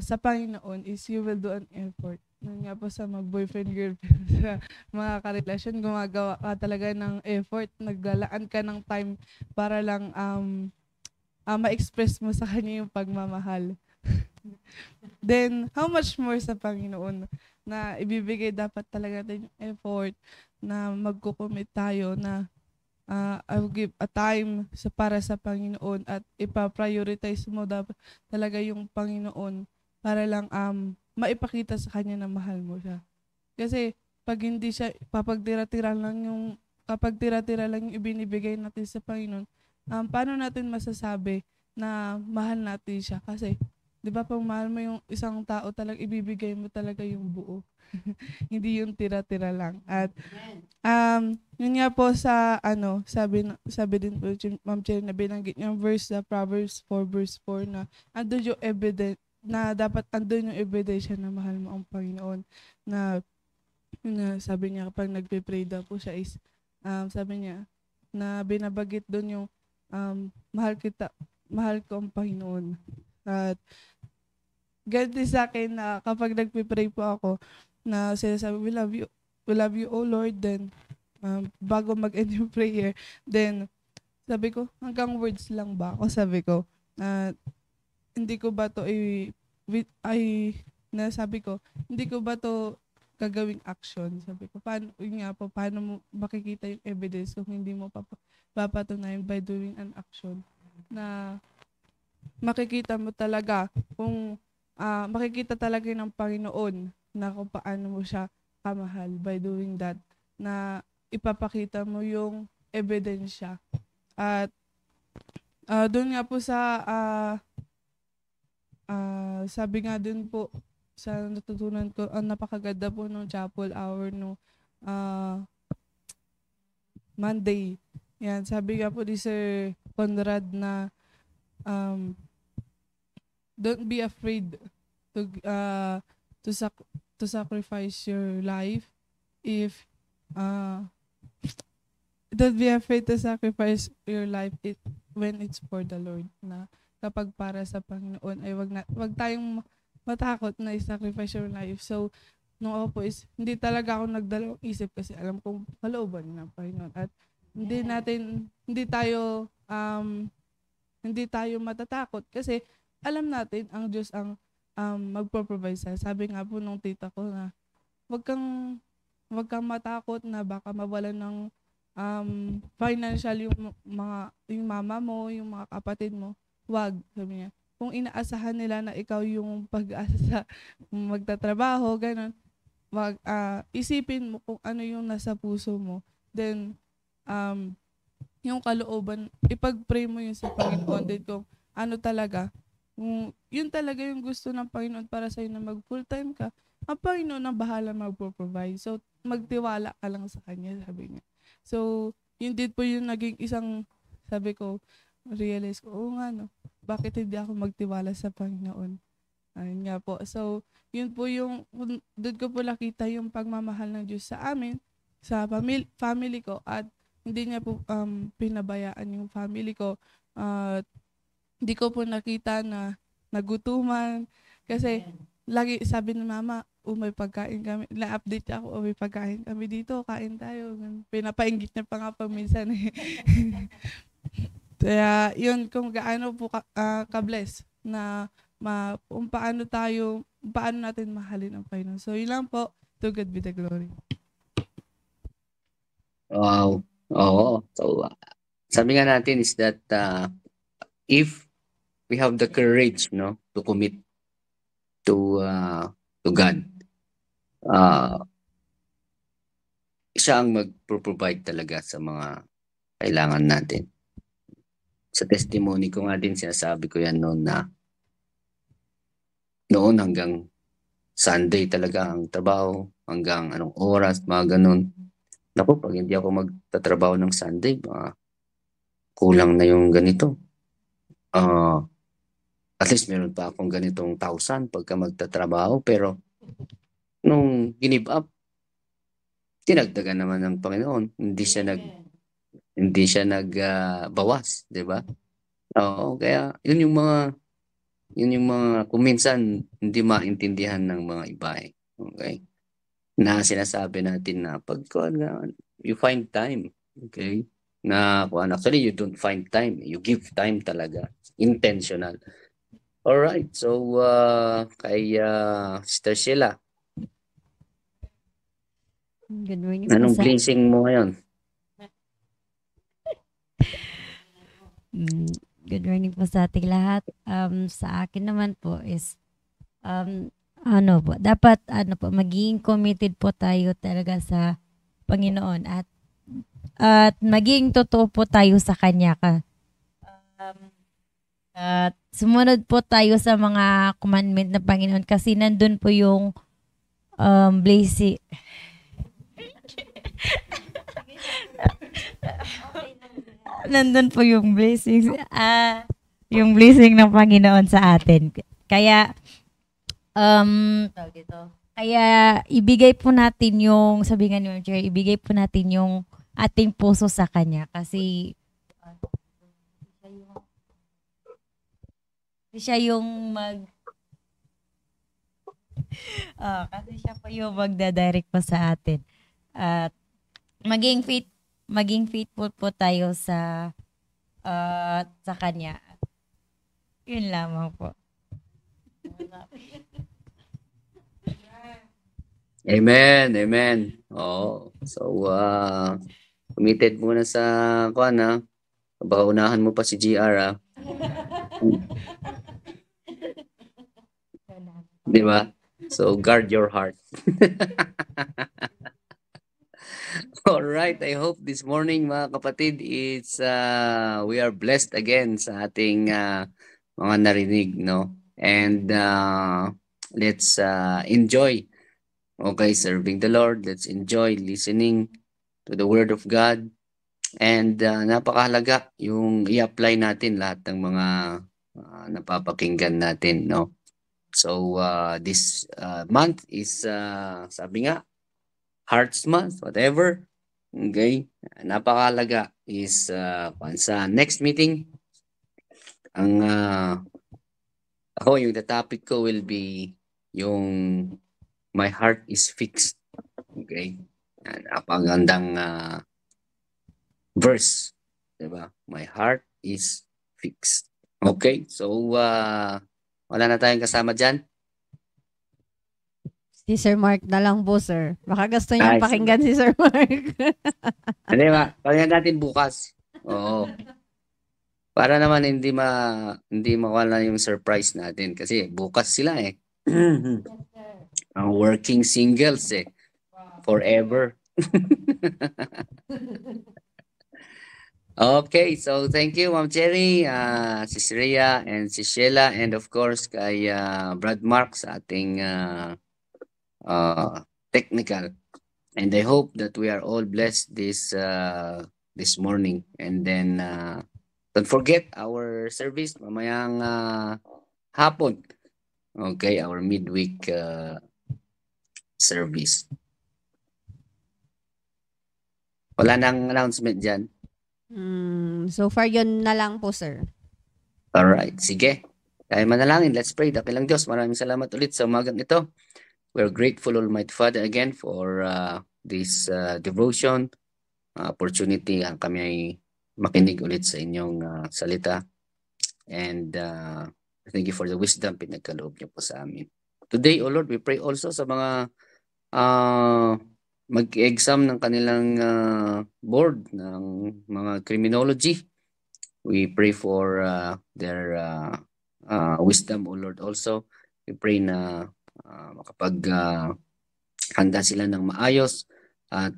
sa Panginoon is you will do an effort. Nun nga po sa mag-boyfriend, girlfriend, sa mga karelasyon, gumagawa ka talaga ng effort, naglalaan ka ng time para lang ma-express mo sa Kanya yung pagmamahal. Then, how much more sa Panginoon na ibibigay dapat talaga natin yung effort na magkukumit tayo na I will give a time para sa Panginoon at ipa-prioritize mo dapat talaga yung Panginoon para lang maipakita sa Kanya na mahal mo siya. Kasi pag hindi siya, kapag tira-tira lang yung ibinibigay natin sa Panginoon, paano natin masasabi na mahal natin siya? Kasi, di ba, pag mahal mo yung isang tao, talagang ibibigay mo talaga yung buo. Hindi yung tira-tira lang. At yun nga po sa sabi din po Ma'am Cherry na binanggit yung verse sa Proverbs 4 verse 4 na andun yung evidence na dapat andun yung ebidensya na mahal mo ang Panginoon. Na sabi niya kapag nagpe-pray daw po siya is sabi niya na binabagit doon yung mahal ko ang Panginoon. At ganti sa akin na kapag nagpe-pray po ako na sinasabi, we love you, oh Lord, then bago mag-end yung prayer, then sabi ko, hanggang words lang ba ako? Sabi ko, hindi ko ba to hindi ko ba to gagawing action? Sabi ko, paano mo makikita yung evidence kung hindi mo papatunayan by doing an action? Na makikita mo talaga kung makikita talaga ng Panginoon na kung paano mo siya kamahal by doing that, na ipapakita mo yung ebidensya. At doon nga po sa sabi nga din po sa natutunan ko, napakaganda po nung chapel hour no Monday. Yan, sabi nga po ni Sir Conrad na don't be afraid to sacrifice your life if don't be afraid to sacrifice your life when it's for the Lord. Na kapag para sa Panginoon ay wag tayong matakot na i-sacrifice your life. So nung ako po is hindi talaga ako nagdalawang isip kasi alam kong kalooban ng Panginoon at hindi tayo matatakot kasi alam natin ang Diyos ang magpo-provide sa. Sabi nga po nung tita ko na wag kang matakot na baka mawalan ng financial yung mama mo, yung mga kapatid mo. Wag, sabi niya. Kung inaasahan nila na ikaw yung pag-asa sa magtatrabaho, ganun, wag isipin mo kung ano yung nasa puso mo. Then yung kalooban, ipag-pray mo yun sa Panginoon din kung ano talaga. Yun talaga yung gusto ng Panginoon para sa'yo na mag full-time ka. Ang Panginoon ang bahala magpo-provide. So, magtiwala ka lang sa Kanya, sabi niya. So, yun din po yung naging isang, sabi ko, realize ko, oo nga no, bakit hindi ako magtiwala sa Panginoon? Ayun nga po. So, yun po yung, doon ko po nakita yung pagmamahal ng Diyos sa amin, sa family ko, at hindi niya po pinabayaan yung family ko. Hindi ko po nakita na nagutuman. Kasi, lagi sabi ni mama, may pagkain kami. Na-update ako, may pagkain kami dito, kain tayo. Pinapainggit niya pa nga paminsan eh. Kaya, yun, kung gaano po ka-bless na kung paano natin mahalin ang Panginoon. So, yun lang po. To God be the glory. Wow. Oo. So, sabi nga natin is that if we have the courage, no, to commit to God, siya ang mag-provide talaga sa mga kailangan natin. Sa testimony ko nga din, sinasabi ko yan noon na noon hanggang Sunday talaga ang trabaho, hanggang anong oras, mga ganun. Naku, pag hindi ako magtatrabaho ng Sunday, kulang na yung ganito. At least meron pa akong ganitong 1,000 pagka magtatrabaho. Pero nung give up, tinagdagan naman ng Panginoon. Hindi siya nagbawas, di ba? Oo, kaya yun yung mga kung minsan hindi maintindihan ng mga iba eh. Okay? Na sinasabi natin na pag you find time, okay? Na actually you don't find time, you give time talaga, intentional. All right, so kay Sister Sheila, Good morning anong po blessing mo ngayon? Good morning po sa ating lahat. Sa akin naman po is ano po, dapat maging committed po tayo talaga sa Panginoon at maging totoo po tayo sa Kanya at sumunod po tayo sa mga commandment ng Panginoon kasi nandun po yung blessing. Nandun po yung blessings, yung blessing ng Panginoon sa atin. Kaya kaya ibigay po natin yung, sabi nga ni Ma'am Chair, ibigay po natin yung ating puso sa Kanya kasi siya yung kasi siya po yung magdadirect po sa atin. At maging faithful po tayo sa Kanya. Yun lamang po. Amen, amen. Oh, so committed muna sa baka unahan mo pa si GR Di ba? So guard your heart. All right, I hope this morning mga kapatid we are blessed again sa ating mga narinig, no? And let's enjoy serving the Lord. Let's enjoy listening to the Word of God. And napakahalaga yung i-apply natin lahat ng mga napapakinggan natin, no? So this month is sabi nga Hearts Month, whatever. Okay? Napakahalaga is sa next meeting yung the topic ko will be yung my heart is fixed. Okay? Yan, napakagandang verse. Diba? My heart is fixed. Okay? So, wala na tayong kasama dyan. Si Sir Mark na lang po, sir. Baka gusto niyang Ay, pakinggan si Sir Mark. Hindi ba? Pakinggan natin bukas. Oo. Para naman hindi mawala yung surprise natin kasi bukas sila eh. Ang working singles eh. Forever. Okay, so thank you Ma'am Cherry, Sis Rhea and Sis Sheila, and of course kay Brad Mark sa ating technical. And I hope that we are all blessed this morning. And then don't forget our service mamayang hapon. Okay, our midweek service. Wala nang announcement dyan. So far, yun na lang po, sir. Alright, sige. Tayo manalangin. Let's pray. Dakilang Diyos, maraming salamat ulit sa umagang ito. We're grateful, Almighty Father, again for this devotion, opportunity kami ay makinig ulit sa inyong salita. And thank you for the wisdom pinagkaloob niyo po sa amin. Today, O Lord, we pray also sa mga mag-exam ng kanilang board ng mga criminology. We pray for their wisdom, O Lord, also. We pray na makapag handa sila ng maayos at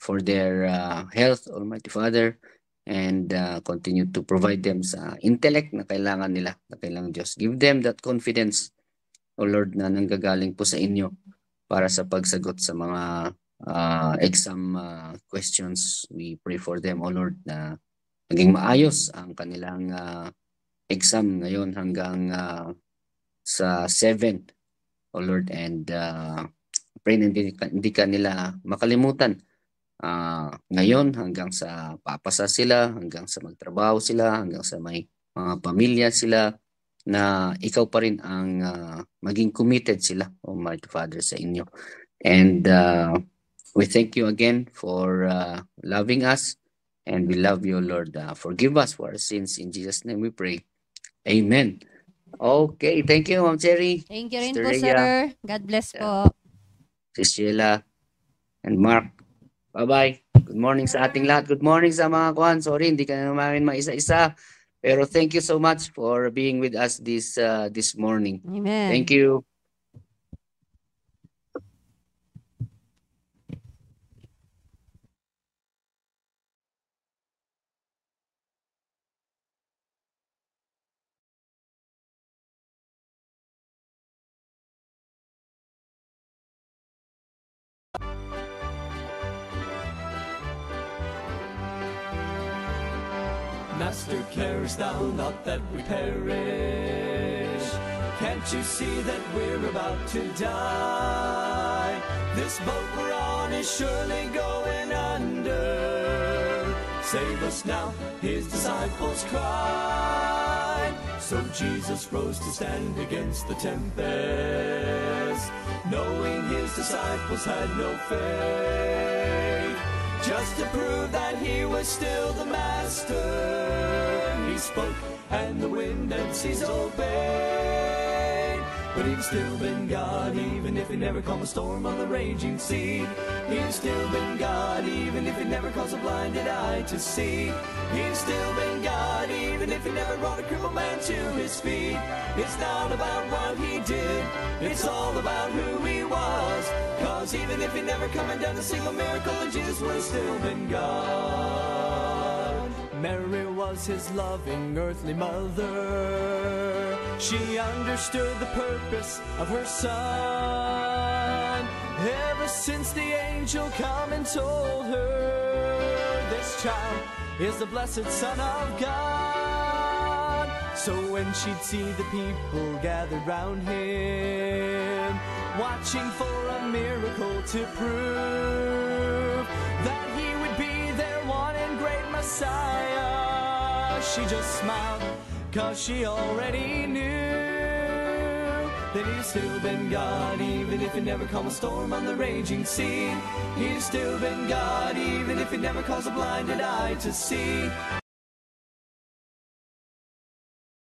for their health, Almighty Father, and continue to provide them sa intellect na kailangan nila, na kailangan Diyos. Give them that confidence, O Lord, na nanggagaling po sa inyo para sa pagsagot sa mga exam questions. We pray for them, O Lord, na maging maayos ang kanilang exam ngayon hanggang sa 7th, O Lord, and pray na hindi ka nila makalimutan ngayon hanggang sa papasa sila, hanggang sa magtrabaho sila, hanggang sa may mga pamilya sila, na ikaw pa rin ang maging committed sila, Almighty Father, sa inyo. And we thank you again for loving us, and we love you, Lord. Forgive us for our sins. In Jesus' name we pray. Amen. Okay, thank you, Ma'am Cherry. Thank you rin Sister po, Rhea, sir. God bless po. Sis Sheila, and Mark. Bye-bye. Good morning sa ating lahat. Good morning sa mga kuhan. Sorry, hindi ka namin maisa-isa. Pero thank you so much for being with us this morning. Amen. Thank you. Master, carest thou not that we perish? Can't you see that we're about to die? This boat we're on is surely going under. Save us now, his disciples cried. So Jesus rose to stand against the tempest, knowing his disciples had no faith. Just to prove that he was still the master, he spoke and the wind and seas obeyed. But he'd still been God even if he never calmed a storm on the raging sea. He'd still been God even if he never caused a blinded eye to see. He'd still been God even if he never brought a crippled man to his feet. It's not about what he did, it's all about who he was. Cause even if he never come and done a single miracle, then Jesus would have still been God. Mary was his loving earthly mother. She understood the purpose of her son. Ever since the angel come and told her, this child is the blessed Son of God. So when she'd see the people gathered round him, watching for a miracle to prove that he would be their one and great Messiah, she just smiled, cause she already knew then He's still been God, even if He never calmed a storm on the raging sea. He's still been God, even if He never caused a blinded eye to see.